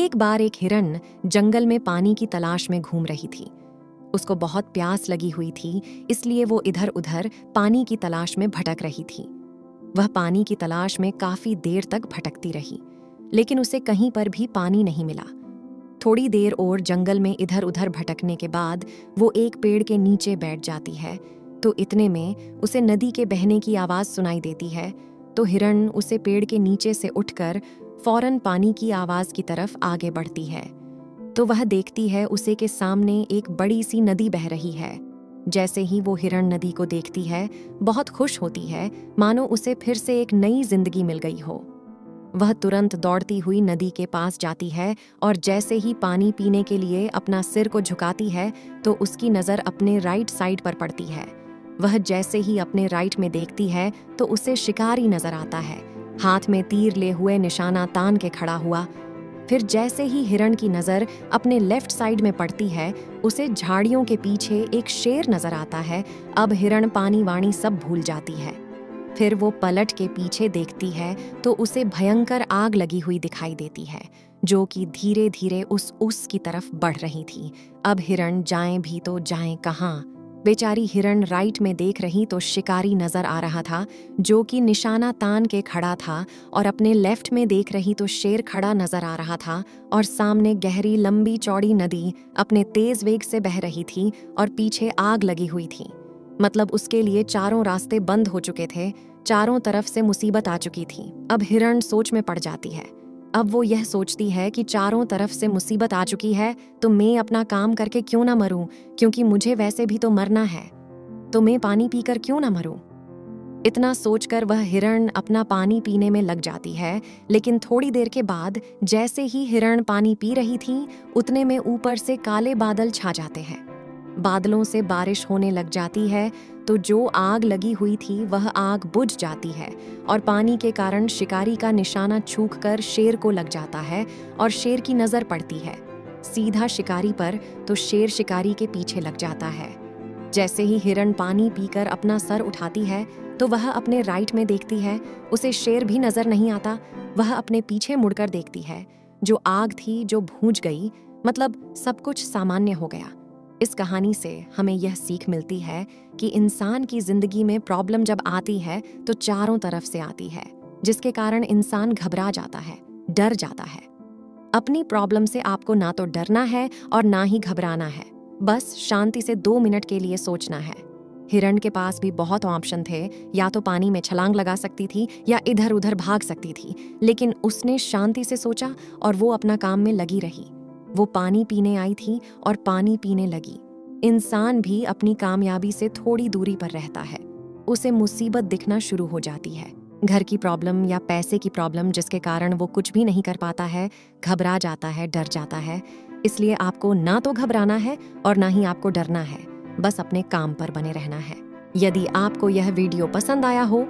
एक बार एक हिरन जंगल में पानी की तलाश में घूम रही थी। उसको बहुत प्यास लगी हुई थी, इसलिए वो इधर उधर पानी की तलाश में भटक रही थी। वह पानी की तलाश में काफी देर तक भटकती रही, लेकिन उसे कहीं पर भी पानी नहीं मिला। थोड़ी देर और जंगल में इधर उधर भटकने के बाद वो एक पेड़ के नीचे बैठ जाती है। तो इतने में उसे नदी के बहने की आवाज सुनाई देती है। तो हिरन उसे पेड़ के नीचे से उठकर फौरन पानी की आवाज की तरफ आगे बढ़ती है। तो वह देखती है उसे के सामने एक बड़ी सी नदी बह रही है। जैसे ही वो हिरन नदी को देखती है, बहुत खुश होती है, मानो उसे फिर से एक नई जिंदगी मिल गई हो। वह तुरंत दौड़ती हुई नदी के पास जाती है और जैसे ही पानी पीने के लिए अपना सिर को झुकाती है, तो उसकी नज़र अपने राइट साइड पर पड़ती है। वह जैसे ही अपने राइट में देखती है तो उसे शिकारी नजर आता है, हाथ में तीर ले हुए निशाना तान के खड़ा हुआ। फिर जैसे ही हिरण की नज़र अपने लेफ्ट साइड में पड़ती है, उसे झाड़ियों के पीछे एक शेर नजर आता है। अब हिरण पानी वाणी सब भूल जाती है। फिर वो पलट के पीछे देखती है तो उसे भयंकर आग लगी हुई दिखाई देती है, जो कि धीरे धीरे उस की तरफ बढ़ रही थी। अब हिरण जाएं भी तो जाएं कहाँ। बेचारी हिरण राइट में देख रही तो शिकारी नजर आ रहा था, जो कि निशाना तान के खड़ा था, और अपने लेफ्ट में देख रही तो शेर खड़ा नजर आ रहा था। और सामने गहरी लंबी चौड़ी नदी अपने तेज वेग से बह रही थी और पीछे आग लगी हुई थी। मतलब उसके लिए चारों रास्ते बंद हो चुके थे, चारों तरफ से मुसीबत आ चुकी थी। अब हिरण सोच में पड़ जाती है। अब वो यह सोचती है कि चारों तरफ से मुसीबत आ चुकी है, तो मैं अपना काम करके क्यों ना मरूं, क्योंकि मुझे वैसे भी तो मरना है, तो मैं पानी पीकर क्यों ना मरूं। इतना सोचकर वह हिरण अपना पानी पीने में लग जाती है। लेकिन थोड़ी देर के बाद जैसे ही हिरण पानी पी रही थी, उतने में ऊपर से काले बादल छा जाते हैं। बादलों से बारिश होने लग जाती है, तो जो आग लगी हुई थी वह आग बुझ जाती है और पानी के कारण शिकारी का निशाना चूककर शेर को लग जाता है और शेर की नजर पड़ती है सीधा शिकारी पर। तो शेर शिकारी के पीछे लग जाता है। जैसे ही हिरण पानी पीकर अपना सर उठाती है तो वह अपने राइट में देखती है, उसे शेर भी नजर नहीं आता। वह अपने पीछे मुड़कर देखती है, जो आग थी जो भूंज गई, मतलब सब कुछ सामान्य हो गया। इस कहानी से हमें यह सीख मिलती है कि इंसान की जिंदगी में प्रॉब्लम जब आती है तो चारों तरफ से आती है, जिसके कारण इंसान घबरा जाता है, डर जाता है। अपनी प्रॉब्लम से आपको ना तो डरना है और ना ही घबराना है, बस शांति से 2 मिनट के लिए सोचना है। हिरण के पास भी बहुत ऑप्शन थे, या तो पानी में छलांग लगा सकती थी या इधर उधर भाग सकती थी, लेकिन उसने शांति से सोचा और वो अपना काम में लगी रही। वो पानी पीने आई थी और पानी पीने लगी। इंसान भी अपनी कामयाबी से थोड़ी दूरी पर रहता है, उसे मुसीबत दिखना शुरू हो जाती है, घर की प्रॉब्लम या पैसे की प्रॉब्लम, जिसके कारण वो कुछ भी नहीं कर पाता है, घबरा जाता है, डर जाता है। इसलिए आपको ना तो घबराना है और ना ही आपको डरना है, बस अपने काम पर बने रहना है। यदि आपको यह वीडियो पसंद आया हो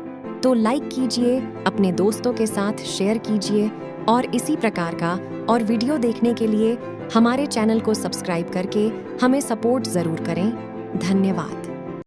तो लाइक कीजिए, अपने दोस्तों के साथ शेयर कीजिए, और इसी प्रकार का और वीडियो देखने के लिए हमारे चैनल को सब्सक्राइब करके हमें सपोर्ट जरूर करें। धन्यवाद।